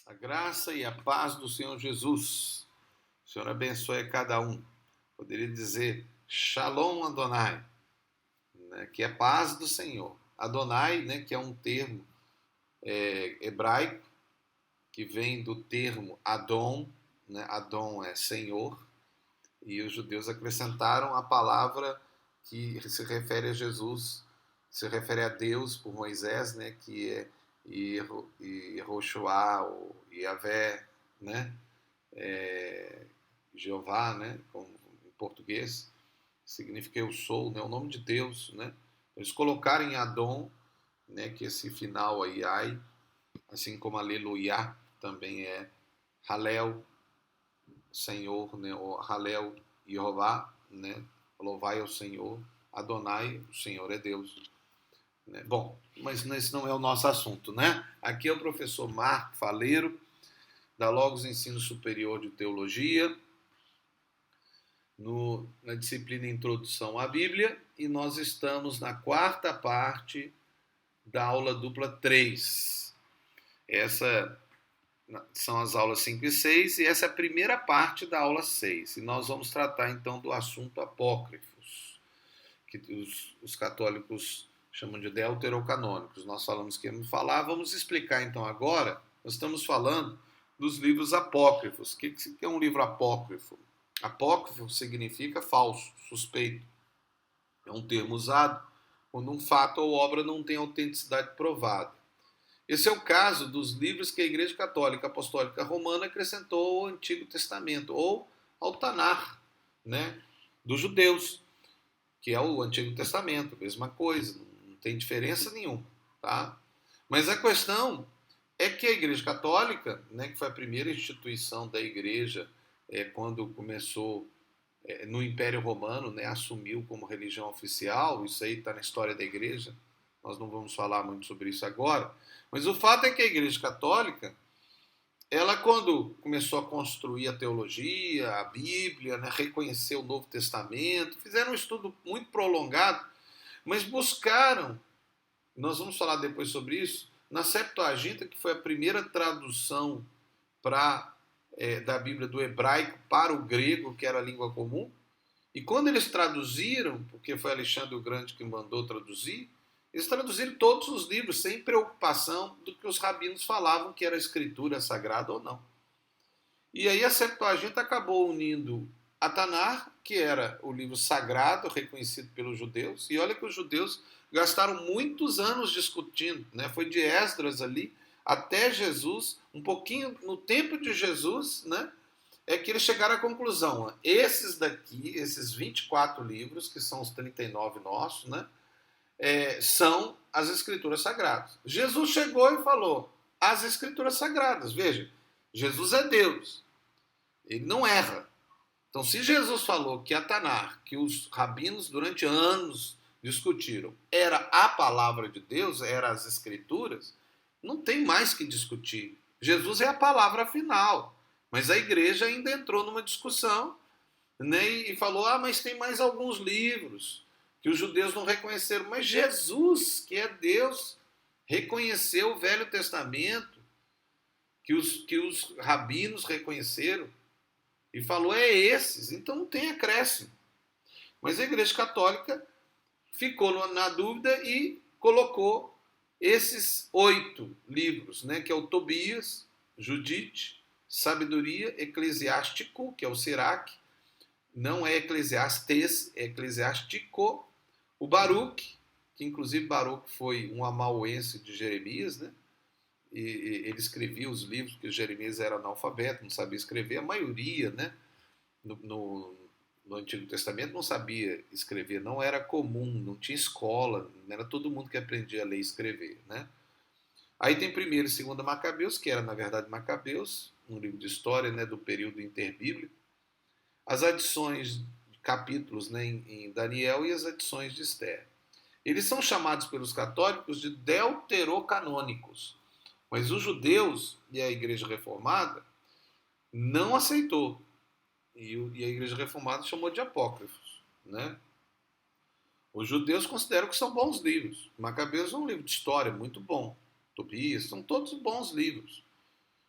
A graça e a paz do Senhor Jesus. O Senhor abençoe a cada um. Poderia dizer Shalom Adonai, né, que é paz do Senhor. Adonai, né, que é um termo hebraico, que vem do termo Adon, né, Adon é Senhor, e os judeus acrescentaram a palavra que se refere a Jesus, se refere a Deus por Moisés, né, que é Yehoshua, ou Yahvé, né, Jeová, né, como em português, significa eu sou, né, o nome de Deus, né. Eles colocaram em Adon, né, que esse final aí, ai, assim como aleluia também é Halel, Senhor, né, ou Halel, Jeová, né, louvai ao Senhor, Adonai, o Senhor é Deus. Né? Bom, mas esse não é o nosso assunto, né? Aqui é o professor Marco Faleiro, da Logos Ensino Superior de Teologia, na disciplina Introdução à Bíblia, e nós estamos na quarta parte da aula dupla 3. Essa são as aulas 5 e 6, e essa é a primeira parte da aula 6. E nós vamos tratar então do assunto apócrifos, que os católicos chamam de deuterocanônicos. Nós falamos que íamos falar, vamos explicar então agora. Nós estamos falando dos livros apócrifos. O que é um livro apócrifo? Apócrifo significa falso, suspeito. É um termo usado quando um fato ou obra não tem autenticidade provada. Esse é o caso dos livros que a Igreja Católica Apostólica Romana acrescentou ao Antigo Testamento, ou ao Tanar, né, dos judeus, que é o Antigo Testamento, mesma coisa, não tem diferença nenhuma. Tá? Mas a questão é que a Igreja Católica, né, que foi a primeira instituição da Igreja quando começou no Império Romano, né, assumiu como religião oficial, isso aí está na história da Igreja, nós não vamos falar muito sobre isso agora, mas o fato é que a Igreja Católica, ela quando começou a construir a teologia, a Bíblia, né, reconhecer o Novo Testamento, fizeram um estudo muito prolongado, mas buscaram, nós vamos falar depois sobre isso, na Septuaginta, que foi a primeira tradução da Bíblia do hebraico para o grego, que era a língua comum, e quando eles traduziram, porque foi Alexandre o Grande que mandou traduzir, eles traduziram todos os livros sem preocupação do que os rabinos falavam que era escritura sagrada ou não. E aí a Septuaginta acabou unindo a Tanar, que era o livro sagrado reconhecido pelos judeus, e olha que os judeus gastaram muitos anos discutindo, né? Foi de Esdras ali até Jesus, um pouquinho no tempo de Jesus, né? É que eles chegaram à conclusão, esses daqui, esses 24 livros, que são os 39 nossos, né? São as escrituras sagradas. Jesus chegou e falou, as escrituras sagradas, veja, Jesus é Deus, ele não erra. Então, se Jesus falou que a Tanar, que os rabinos durante anos discutiram, era a palavra de Deus, era as escrituras, não tem mais que discutir. Jesus é a palavra final. Mas a igreja ainda entrou numa discussão, né, e falou, mas tem mais alguns livros que os judeus não reconheceram. Mas Jesus, que é Deus, reconheceu o Velho Testamento, que os rabinos reconheceram, e falou, esses, então não tem acréscimo. Mas a Igreja Católica ficou na dúvida e colocou esses 8 livros, né, que é o Tobias, Judite, Sabedoria, Eclesiástico, que é o Sirac, não é Eclesiastes, é Eclesiástico, o Baruque, que inclusive Baruque foi um amauense de Jeremias, né? E ele escrevia os livros, porque Jeremias era analfabeto, não sabia escrever, a maioria, né, no Antigo Testamento não sabia escrever, não era comum, não tinha escola, não era todo mundo que aprendia a ler e escrever, né? Aí tem primeiro e segunda Macabeus, que era na verdade Macabeus, um livro de história, né, do período interbíblico, as adições de capítulos, né, em Daniel e as adições de Esther. Eles são chamados pelos católicos de deuterocanônicos, mas os judeus e a Igreja Reformada não aceitou. E a Igreja Reformada chamou de apócrifos, né? Os judeus consideram que são bons livros. Macabeus é um livro de história muito bom. Tobias, são todos bons livros.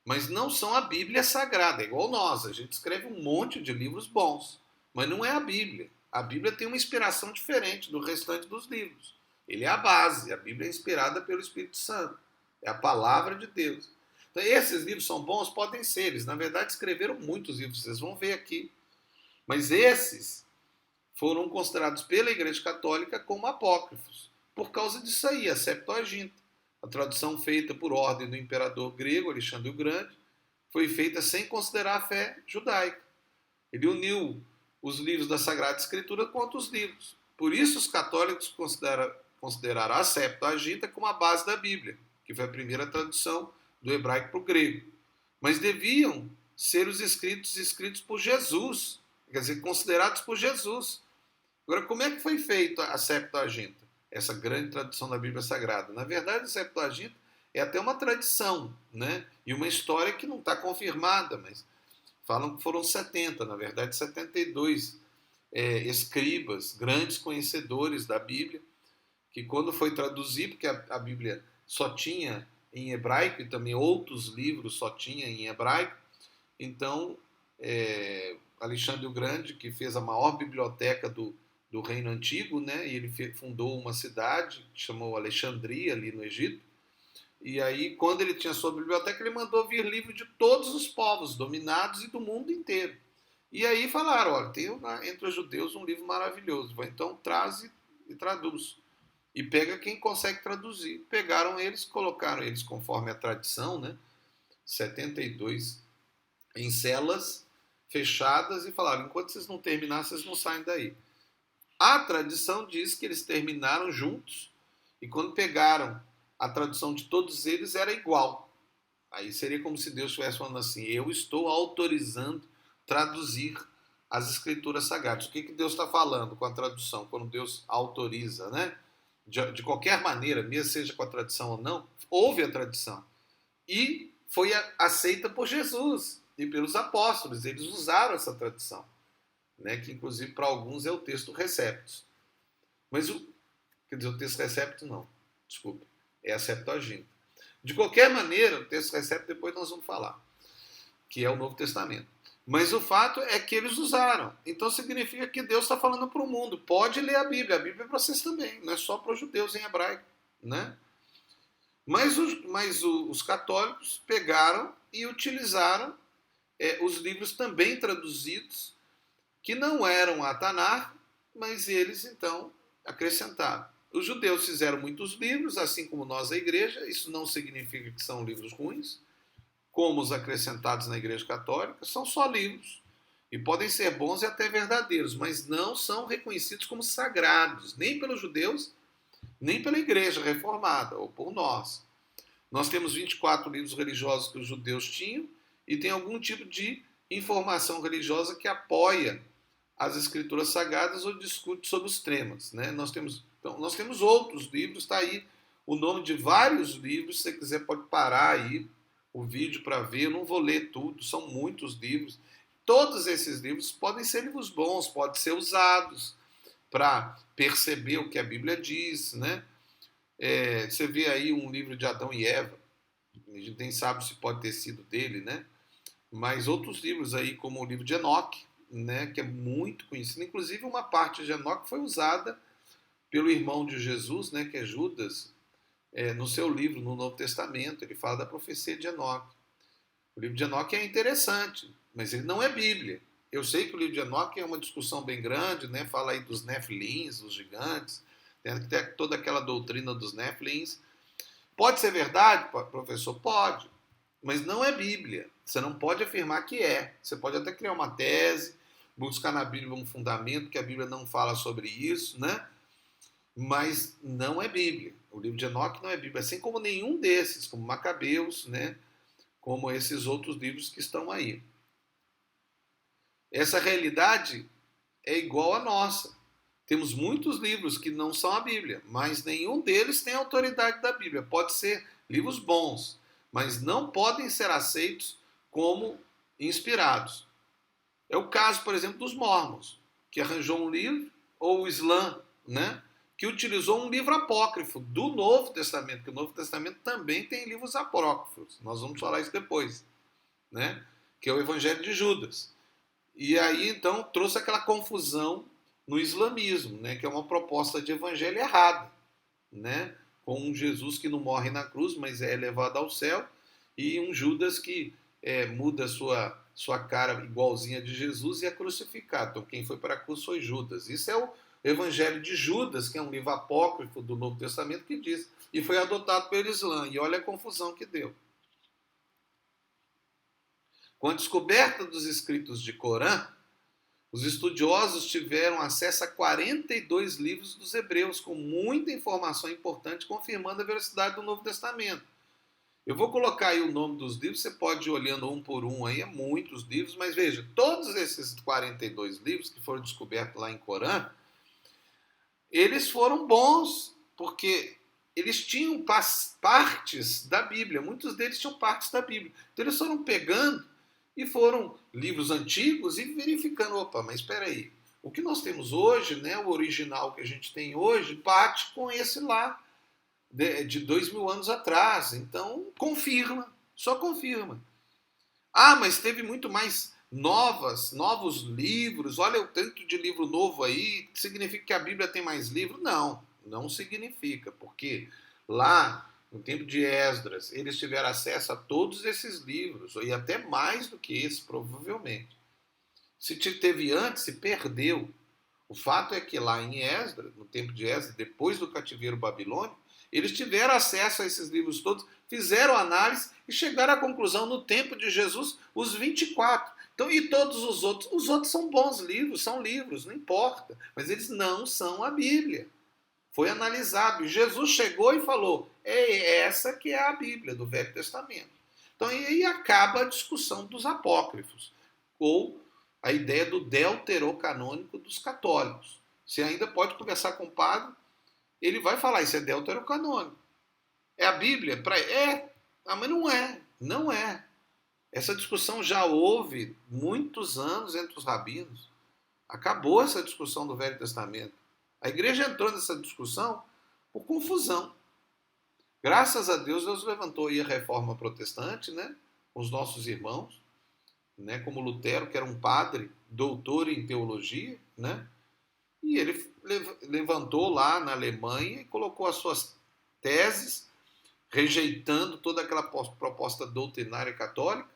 mas não são a Bíblia Sagrada, é igual nós. A gente escreve um monte de livros bons, mas não é a Bíblia. A Bíblia tem uma inspiração diferente do restante dos livros. Ele é a base, a Bíblia é inspirada pelo Espírito Santo, é a palavra de Deus. Então, esses livros são bons? Podem ser, eles na verdade escreveram muitos livros, vocês vão ver aqui. Mas esses foram considerados pela Igreja Católica como apócrifos, por causa disso aí, a Septuaginta. A tradução feita por ordem do imperador grego, Alexandre o Grande, foi feita sem considerar a fé judaica. Ele uniu os livros da Sagrada Escritura com outros livros. Por isso os católicos consideraram a Septuaginta como a base da Bíblia, que foi a primeira tradução do hebraico para o grego. Mas deviam ser os escritos por Jesus, quer dizer, considerados por Jesus. Agora, como é que foi feita a Septuaginta? Essa grande tradução da Bíblia Sagrada. Na verdade, a Septuaginta é até uma tradição, né? E uma história que não está confirmada, mas falam que foram 70, na verdade 72 escribas, grandes conhecedores da Bíblia, que quando foi traduzir, porque a Bíblia só tinha em hebraico e também outros livros só tinha em hebraico, então Alexandre o Grande, que fez a maior biblioteca do Reino Antigo, né? E ele fundou uma cidade que chamou Alexandria, ali no Egito. E aí, quando ele tinha sua biblioteca, ele mandou vir livros de todos os povos dominados e do mundo inteiro. E aí falaram, olha, tem entre os judeus um livro maravilhoso, então traz e traduz. E pega quem consegue traduzir. Pegaram eles, colocaram eles conforme a tradição, né? 72 em celas fechadas e falaram, enquanto vocês não terminarem, vocês não saem daí. A tradição diz que eles terminaram juntos e quando pegaram a tradução de todos eles era igual. Aí seria como se Deus estivesse falando assim, eu estou autorizando traduzir as escrituras sagradas. O que Deus está falando com a tradução, quando Deus autoriza, né? De qualquer maneira, mesmo seja com a tradição ou não, houve a tradição. E foi aceita por Jesus e pelos apóstolos. Eles usaram essa tradição, né? Que inclusive para alguns é o texto Receptus. Mas quer dizer, o texto Receptus não, desculpa, é a Septuaginta. De qualquer maneira, o texto Receptus depois nós vamos falar, que é o Novo Testamento. Mas o fato é que eles usaram. Então significa que Deus está falando para o mundo. Pode ler a Bíblia é para vocês também, não é só para os judeus em hebraico, né? Mas os católicos pegaram e utilizaram os livros também traduzidos, que não eram a Tanar, mas eles então acrescentaram. Os judeus fizeram muitos livros, assim como nós, a igreja. Isso não significa que são livros ruins, como os acrescentados na Igreja Católica, são só livros. E podem ser bons e até verdadeiros, mas não são reconhecidos como sagrados, nem pelos judeus, nem pela Igreja Reformada, ou por nós. Nós temos 24 livros religiosos que os judeus tinham, e tem algum tipo de informação religiosa que apoia as escrituras sagradas ou discute sobre os temas, né? Nós temos outros livros, está aí o nome de vários livros, se você quiser pode parar aí o vídeo para ver, eu não vou ler tudo, são muitos livros. Todos esses livros podem ser livros bons, podem ser usados para perceber o que a Bíblia diz, né? Você vê aí um livro de Adão e Eva, a gente nem sabe se pode ter sido dele, né? Mas outros livros aí, como o livro de Enoque, né, que é muito conhecido, inclusive uma parte de Enoque foi usada pelo irmão de Jesus, né, que é Judas, no seu livro, no Novo Testamento, ele fala da profecia de Enoque. O livro de Enoque é interessante, mas ele não é Bíblia. Eu sei que o livro de Enoque é uma discussão bem grande, né, fala aí dos Nefilins, os gigantes, tem até toda aquela doutrina dos Nefilins. Pode ser verdade, professor? Pode, mas não é Bíblia. Você não pode afirmar que é. Você pode até criar uma tese, buscar na Bíblia um fundamento, que a Bíblia não fala sobre isso, né? Mas não é Bíblia. O livro de Enoque não é Bíblia, assim como nenhum desses, como Macabeus, né? Como esses outros livros que estão aí. Essa realidade é igual à nossa. Temos muitos livros que não são a Bíblia, mas nenhum deles tem a autoridade da Bíblia. Pode ser livros bons, mas não podem ser aceitos como inspirados. É o caso, por exemplo, dos Mormons, que arranjou um livro, ou o Islã, né, que utilizou um livro apócrifo do Novo Testamento, que o Novo Testamento também tem livros apócrifos. Nós vamos falar isso depois. né? Que é o Evangelho de Judas. E aí, então, trouxe aquela confusão no islamismo, né? Que é uma proposta de evangelho errada, né? Com um Jesus que não morre na cruz, mas é elevado ao céu, e um Judas que muda sua cara igualzinha de Jesus e é crucificado. Então, quem foi para a cruz foi Judas. Isso é o Evangelho de Judas, que é um livro apócrifo do Novo Testamento, que diz, e foi adotado pelo Islã. E olha a confusão que deu. Com a descoberta dos escritos de Corã, os estudiosos tiveram acesso a 42 livros dos hebreus, com muita informação importante, confirmando a veracidade do Novo Testamento. Eu vou colocar aí o nome dos livros, você pode ir olhando um por um aí, é muitos livros, mas veja, todos esses 42 livros que foram descobertos lá em Corã, eles foram bons, porque eles tinham partes da Bíblia, muitos deles tinham partes da Bíblia. Então eles foram pegando e foram livros antigos e verificando, opa, mas espera aí, o que nós temos hoje, né, o original que a gente tem hoje, bate com esse lá de 2000 anos atrás. Então, confirma, só confirma. Ah, mas teve muito mais novos livros, olha o tanto de livro novo aí, significa que a Bíblia tem mais livros? Não, não significa, porque lá no tempo de Esdras, eles tiveram acesso a todos esses livros, e até mais do que esse, provavelmente. Se teve antes, se perdeu. O fato é que lá em Esdras, no tempo de Esdras, depois do cativeiro babilônico, eles tiveram acesso a esses livros todos, fizeram análise e chegaram à conclusão, no tempo de Jesus, os 24. Então, e todos os outros são bons livros, são livros, não importa, mas eles não são a Bíblia. Foi analisado, e Jesus chegou e falou, é essa que é a Bíblia do Velho Testamento. Então, e aí acaba a discussão dos apócrifos, ou a ideia do deuterocanônico dos católicos. Você ainda pode conversar com o padre, ele vai falar, isso é deuterocanônico. É a Bíblia? Mas não é, não é. Essa discussão já houve muitos anos entre os rabinos. Acabou essa discussão do Velho Testamento. A igreja entrou nessa discussão por confusão. Graças a Deus, Deus levantou aí a reforma protestante, né? Com os nossos irmãos, né? Como Lutero, que era um padre, doutor em teologia, né? E ele levantou lá na Alemanha e colocou as suas teses, rejeitando toda aquela proposta doutrinária católica,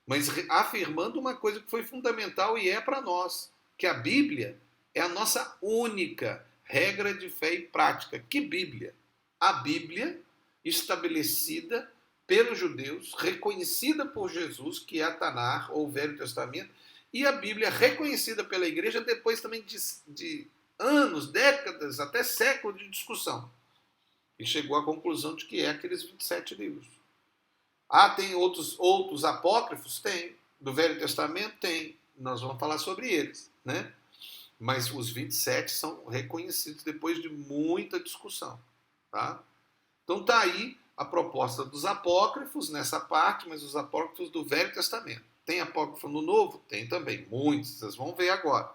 mas afirmando uma coisa que foi fundamental e é para nós, que a Bíblia é a nossa única regra de fé e prática. Que Bíblia? A Bíblia estabelecida pelos judeus, reconhecida por Jesus, que é a Tanar, ou o Velho Testamento, e a Bíblia reconhecida pela igreja depois também de anos, décadas, até séculos de discussão. E chegou à conclusão de que é aqueles 27 livros. Ah, tem outros apócrifos? Tem. Do Velho Testamento? Tem. Nós vamos falar sobre eles, né? Mas os 27 são reconhecidos depois de muita discussão, tá? Então tá aí a proposta dos apócrifos nessa parte, mas os apócrifos do Velho Testamento. Tem apócrifo no Novo? Tem também, muitos, vocês vão ver agora.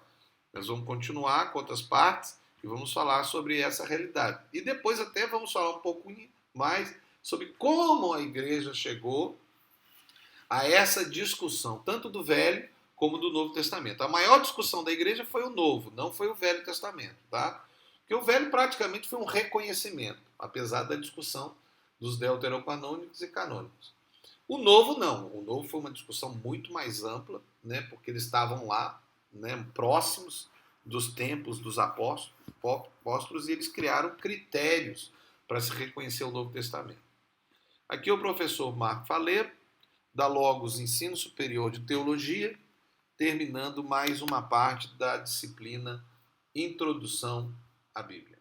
Nós vamos continuar com outras partes e vamos falar sobre essa realidade. E depois até vamos falar um pouco mais sobre como a igreja chegou a essa discussão, tanto do Velho como do Novo Testamento. A maior discussão da igreja foi o Novo, não foi o Velho Testamento, tá? Porque o Velho praticamente foi um reconhecimento, apesar da discussão dos deuterocanônicos e canônicos. O Novo não, o Novo foi uma discussão muito mais ampla, né, porque eles estavam lá, né, próximos dos tempos dos apóstolos, e eles criaram critérios para se reconhecer o Novo Testamento. Aqui é o professor Marco Faleiro, da Logos Ensino Superior de Teologia, terminando mais uma parte da disciplina Introdução à Bíblia.